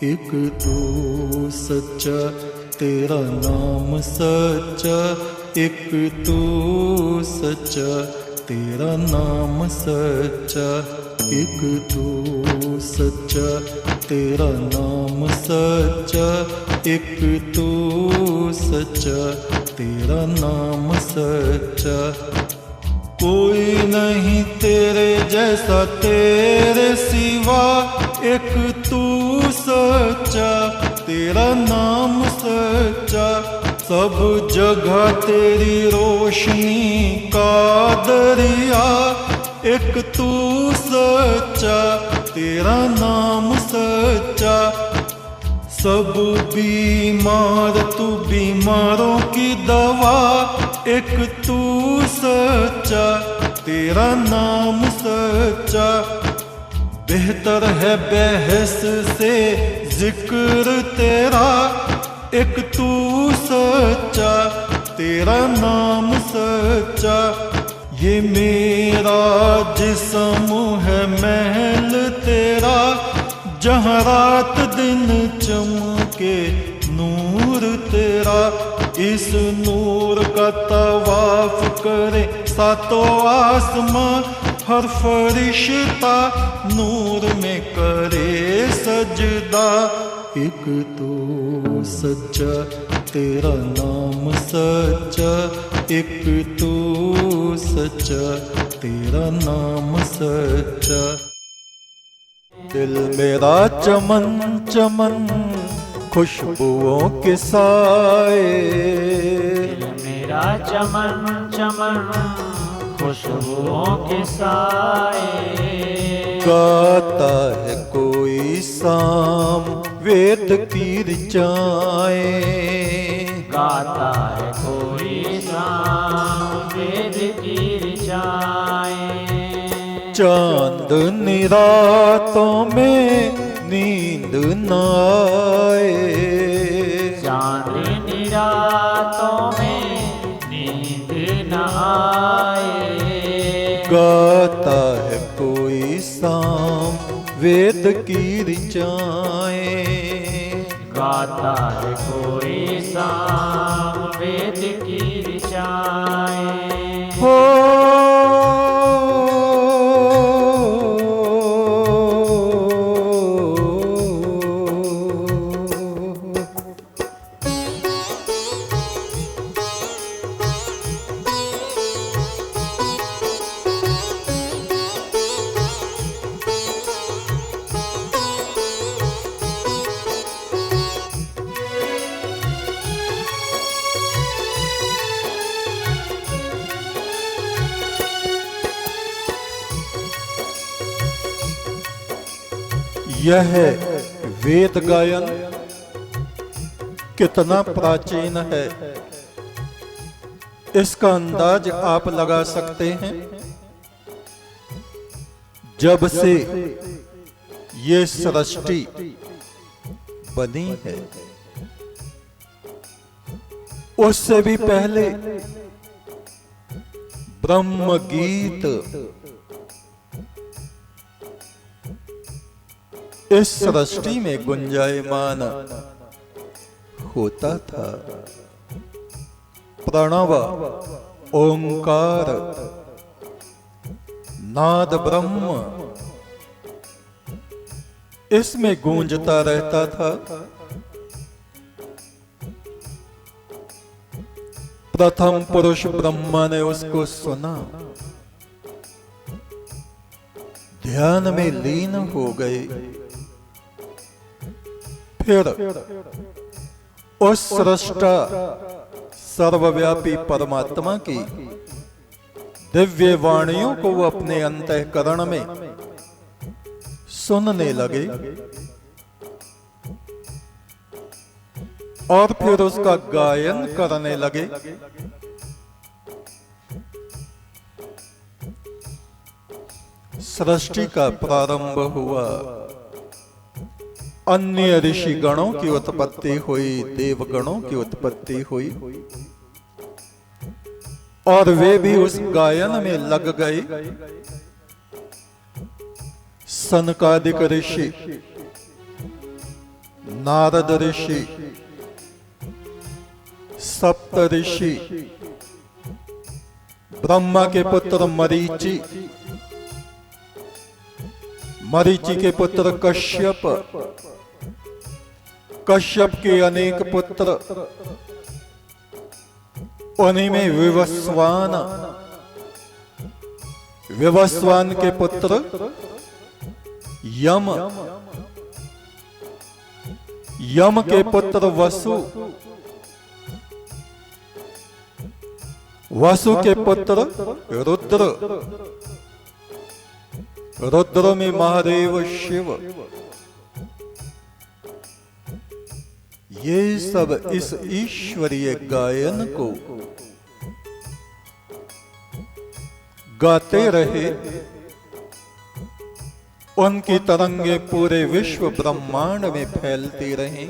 एक तू सच्चा तेरा नाम सच्चा, एक तू सच्चा तेरा नाम सच्चा, एक तू सच्चा तेरा नाम सच्चा, एक तू सच्चा तेरा नाम सच्चा। कोई नहीं तेरे जैसा तेरे सिवा, एक तू सच्चा तेरा नाम सच्चा। सब जगह तेरी रोशनी का दरिया, एक तू सच्चा तेरा नाम सच्चा। सब बीमार तू बीमारों की दवा, एक तू सच्चा तेरा नाम सच्चा। बेहतर है बहस से जिक्र तेरा, एक तू सच्चा तेरा नाम सच्चा। ये मेरा जिस्म है महल तेरा, जहाँ रात दिन चमके नूर तेरा। इस नूर का तवाफ करे सातों आसमां, हर फरिश्ता नूर में करे सजदा। एक तो सच्चा तेरा नाम सच्चा, एक तो सच्चा तेरा नाम सच्चा। दिल मेरा चमन चमन खुशबुओं के साए, दिल मेरा चमन चमन खुशबुओं के साए। गाता है कोई साम वेद की ऋचाएं, गाता है कोई साम वेद की ऋचाएं। चांदनी रातों में नींद न आए, चांदनी रातों में नींद न आए। गाता है कोई साम वेद की ऋचाएं, गाता है कोई साम वेद की ऋचाएं। हो यह वेद गायन कितना प्राचीन है, इसका अंदाज आप लगा सकते हैं। जब से ये सृष्टि बनी है, उससे भी पहले ब्रह्म गीत इस सृष्टि में गुंजायमान होता था। प्रणव ओंकार नाद ब्रह्म इसमें गूंजता रहता था। प्रथम पुरुष ब्रह्मा ने उसको सुना, ध्यान में लीन हो गए। फिर उस सृष्टा सर्वव्यापी परमात्मा की दिव्य वाणियों को वो अपने अंतःकरण में सुनने लगे और फिर उसका गायन करने लगे। सृष्टि का प्रारंभ हुआ, अन्य ऋषि गणों की उत्पत्ति हुई, देवगणों की उत्पत्ति हुई और वे भी उस गायन में लग गए। सनकादिक ऋषि नारद ऋषि, सप्त ऋषि, ब्रह्मा के पुत्र मरीचि, मरीचि के पुत्र कश्यप, कश्यप के अनेक पुत्र, उन्हीं में विवस्वान, विवस्वान के पुत्र यम, यम के पुत्र वसु, वसु के पुत्र रुद्र, रुद्र में महादेव शिव। ये सब इस ईश्वरीय गायन को गाते रहे। उनकी तरंगे पूरे विश्व ब्रह्मांड में फैलती रहें।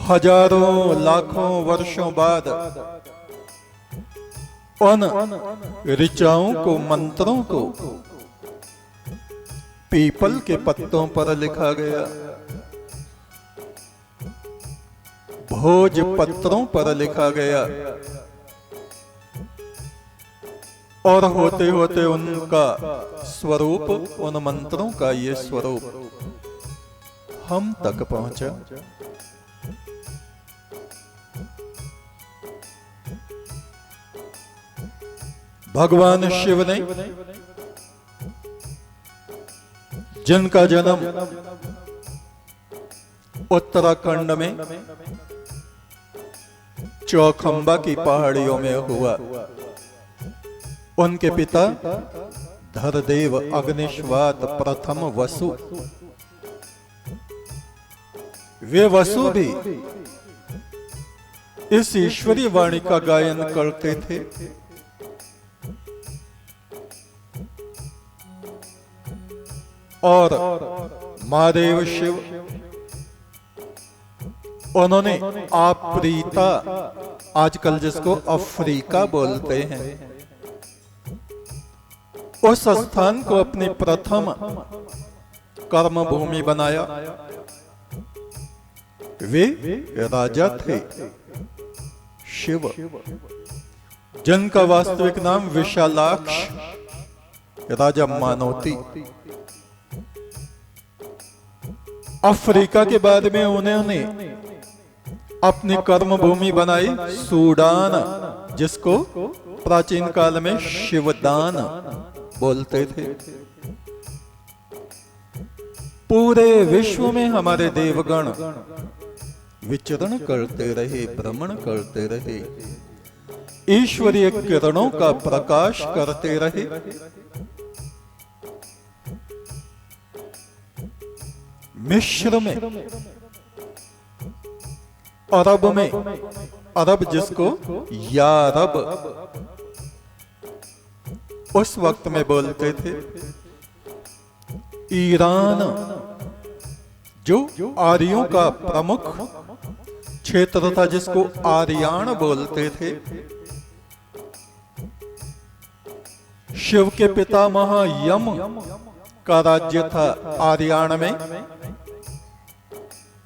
हजारों लाखों वर्षों बाद उन ऋचाओं को, मंत्रों को पीपल के पत्तों पर लिखा गया, भोज पत्रों पर लिखा गया, और होते होते उनका स्वरूप, उन मंत्रों का ये स्वरूप हम तक पहुंचा। भगवान शिव ने, जिनका जन्म उत्तराखंड में चौखंबा की पहाड़ियों में हुआ, उनके पिता धरदेव अग्निश्वात प्रथम वसु, वे वसु भी इस ईश्वरीय वाणी का गायन करते थे। और महादेव शिव, उन्होंने आप्रीता, आजकल जिसको अफ्रीका बोलते हैं, उस स्थान को अपनी प्रथम कर्म भूमि बनाया। वे राजा थे शिव, जिनका वास्तविक नाम विशालाक्ष राजा मानोती। अफ्रीका के बाद में उन्होंने अपनी कर्म भूमि बनाई सूडान, जिसको प्राचीन काल में शिवदान बोलते थे। पूरे विश्व में हमारे देवगण विचरण करते रहे, भ्रमण करते रहे, ईश्वरीय किरणों का प्रकाश करते रहे। मिस्र में, अरब में, अरब जिसको यारब उस वक्त में बोलते थे, ईरान जो आर्यों का प्रमुख क्षेत्र था, जिसको आर्यान बोलते थे, शिव के पितामह यम का राज्य था आर्यान में।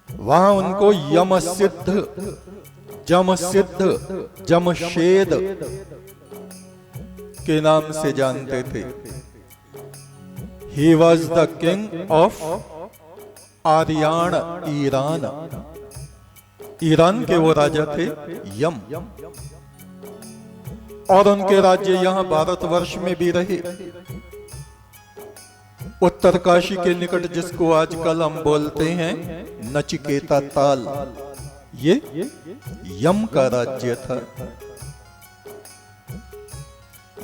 वहां उनको यम सिद्ध, जम सिद्ध, जमशेद के नाम से जानते थे। He was the king of Aryan, Iran. Iran के वो राजा थे यम, और उनके राज्य यहां भारतवर्ष में भी रहे। उत्तरकाशी के निकट, जिसको आजकल हम बोलते हैं नचिकेता ताल, ये यम का राज्य था।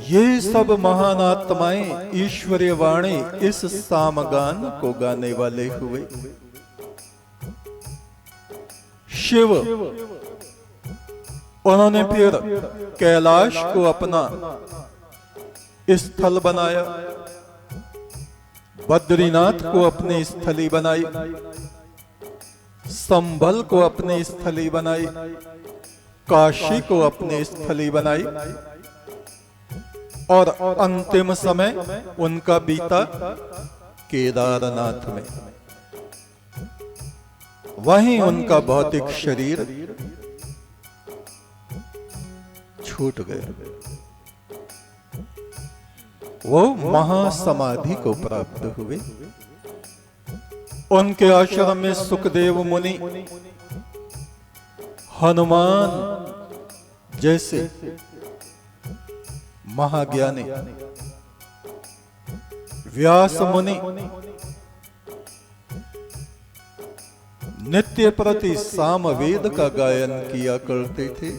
ये सब महान आत्माएं ईश्वरीय वाणी इस सामगान को गाने वाले हुए। शिव, उन्होंने फिर कैलाश को अपना स्थल बनाया, बद्रीनाथ को अपनी स्थली बनाई, संभल को अपनी स्थली बनाई, काशी को अपनी स्थली बनाई, और अंतिम समय उनका बीता केदारनाथ में। वहीं उनका भौतिक शरीर छूट गया। वो महासमाधि को प्राप्त हुए। उनके आश्रम में सुखदेव मुनि, हनुमान जैसे महाज्ञानी, व्यास मुनि नित्य प्रति सामवेद का गायन किया करते थे।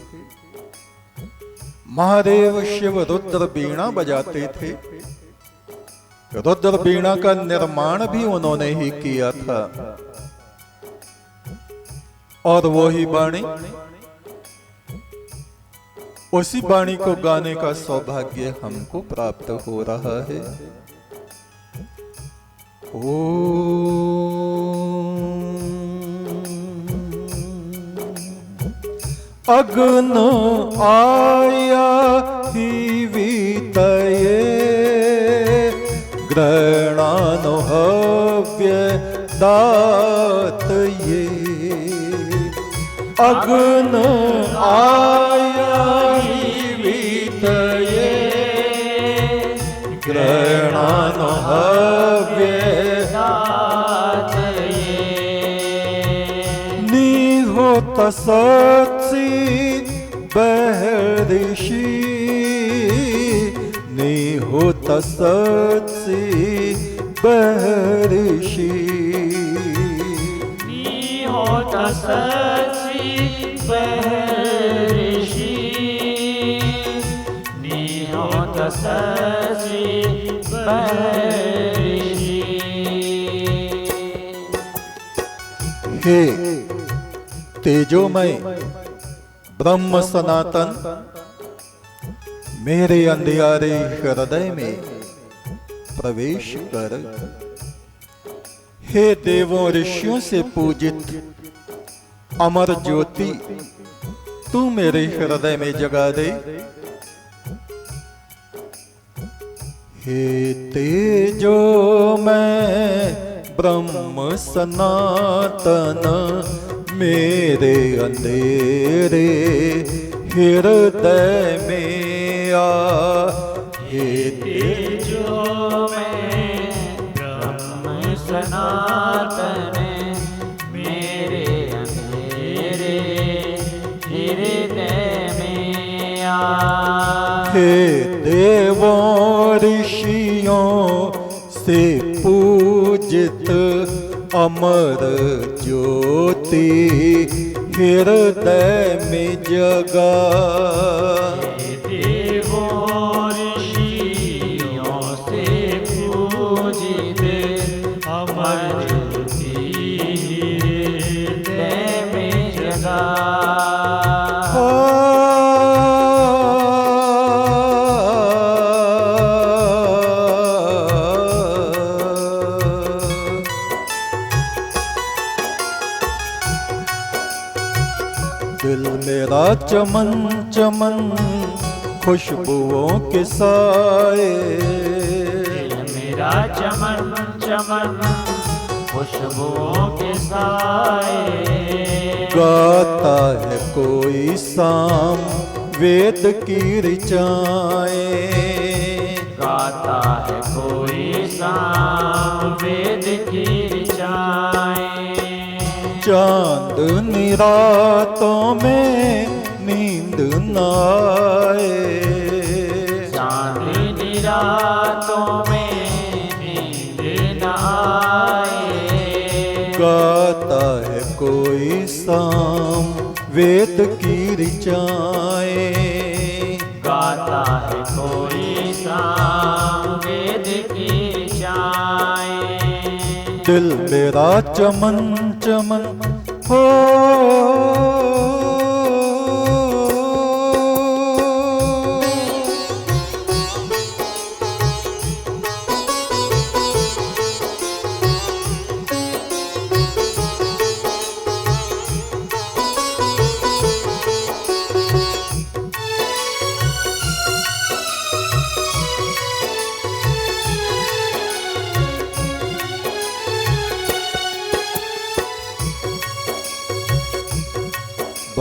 महादेव शिव रुद्र बीणा बजाते थे। रुद्र बीणा का निर्माण भी उन्होंने ही किया था। और वो ही वाणी, उसी वाणी को गाने का सौभाग्य हमको प्राप्त हो रहा है। अग्न आया ही वीतये ग्रहणानुभव्य दात ये। अग्न आया ही वीतये ग्रहणानुभव्य दात ये। निहोत सत्सी बहर्षि, निहोत सत्सी बहर्षि, निहोत सत्सी बहर्षि, निहोत सत्सी बहर्षि। हे तेजोमय ब्रह्म सनातन, मेरे अंधियारे हृदय में प्रवेश कर। हे देवों ऋषियों से पूजित अमर ज्योति, तू मेरे हृदय में जगा दे। हे तेजोमय ब्रह्म सनातन, मेरे अंधेरे हृदय में आ। हे तेजोमय ब्रह्म सनातन, मेरे अंधेरे हृदय में आ। हे देवों ऋषियों से पूजित अमर ज्योति, हृदय में जगा। देवों ऋषियों से पूजित अमर ज्योति, हृदय में जगा। दिल मेरा चमन चमन खुशबुओं के साए, दिल मेरा चमन चमन खुशबुओं के साए। गाता है कोई साम वेद की ऋचाएं, गाता है कोई साम वेद की ऋचाएं। चांदनी रातों में नींद न आए, चांदनी रातों में नींद न आए। गाता है कोई साम वेद की ऋचाएं, गाता है कोई साम वेद की ऋचाएं। दिल मेरा चमन चमन हो।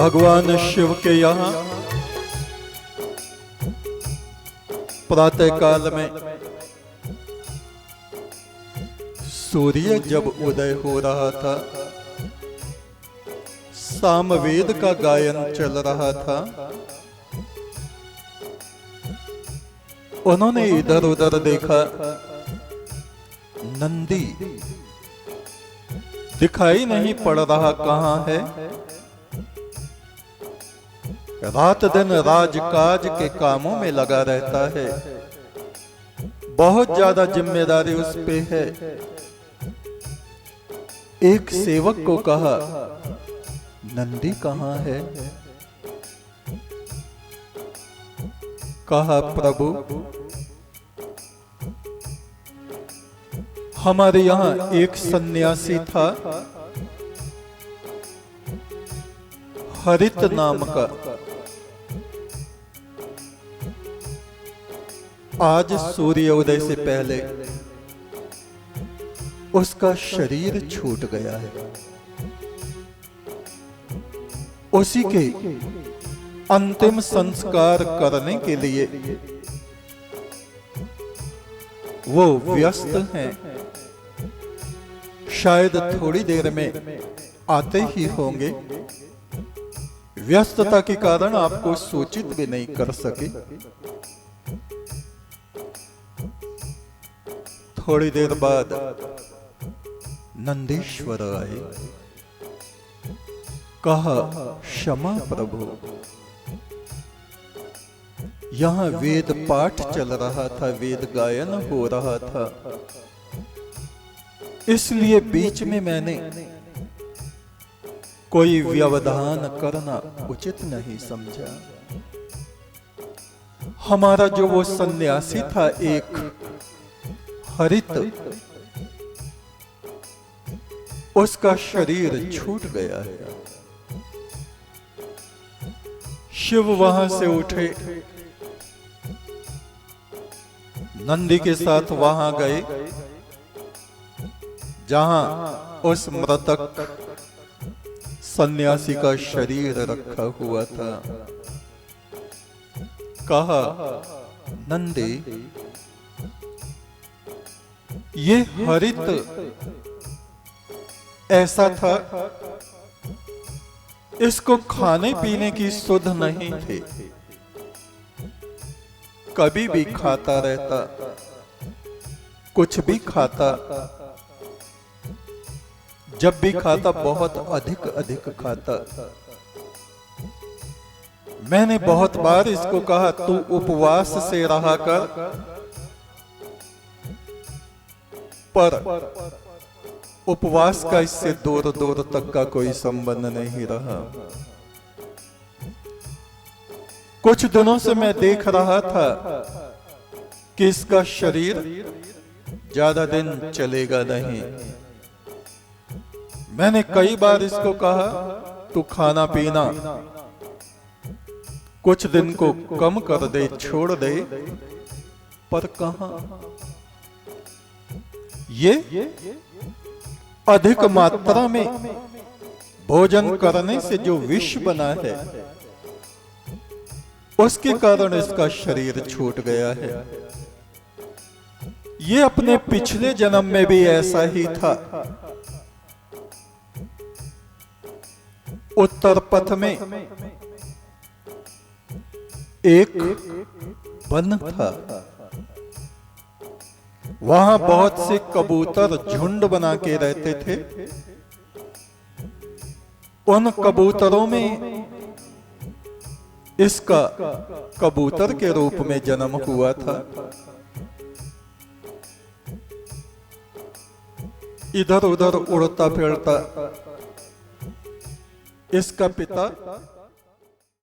भगवान शिव के यहाँ प्रातः काल में सूर्य जब उदय हो रहा था, सामवेद का गायन चल रहा था। उन्होंने इधर उधर देखा, नंदी दिखाई नहीं पड़ रहा कहां है। रात दिन राजकाज के कामों में लगा रहता है, बहुत ज्यादा जिम्मेदारी उस पे है। एक सेवक को कहा, नंदी कहां है? कहा, प्रभु हमारे यहाँ एक सन्यासी था, हरित नाम का। आज सूर्योदय से पहले उसका शरीर छूट गया है। उसी के अंतिम संस्कार करने के लिए वो व्यस्त हैं। शायद थोड़ी देर में आते ही होंगे। व्यस्तता के कारण आपको सूचित भी नहीं कर सके। थोड़ी देर बाद नंदीश्वर आए। कहा, क्षमा प्रभु, यहाँ वेद पाठ चल रहा था, वेद गायन हो रहा था, इसलिए बीच में मैंने कोई व्यवधान करना उचित नहीं समझा। हमारा जो वो सन्यासी था, एक हरित, उसका शरीर छूट गया है। शिव वहां से उठे, नंदी के साथ वहां गए जहां उस मृतक सन्यासी का शरीर रखा हुआ था। कहा, नंदी, ये हरित ऐसा था, इसको खाने पीने की सुध नहीं थी। कभी भी खाता रहता, कुछ भी खाता। जब भी खाता बहुत अधिक अधिक खाता। मैंने बहुत बार इसको कहा, तू उपवास से रहा कर, पर उपवास का इससे दूर दूर तक का कोई संबंध नहीं रहा। कुछ दिनों से मैं देख रहा था कि इसका शरीर ज्यादा दिन चलेगा नहीं। मैंने कई बार इसको कहा, तू खाना पीना कुछ दिन को कम कर दे, छोड़ दे, पर कहां। ये अधिक मात्रा में भोजन करने से जो विष बना है, उसके कारण इसका शरीर छूट गया है। ये अपने पिछले जन्म में भी ऐसा ही था। उत्तर पथ में एक वन था। वहां बहुत से कबूतर झुंड बना के रहते थे। उन कबूतरों में इसका कबूतर के रूप में जन्म हुआ था। इधर उधर उड़ता फिरता इसका पिता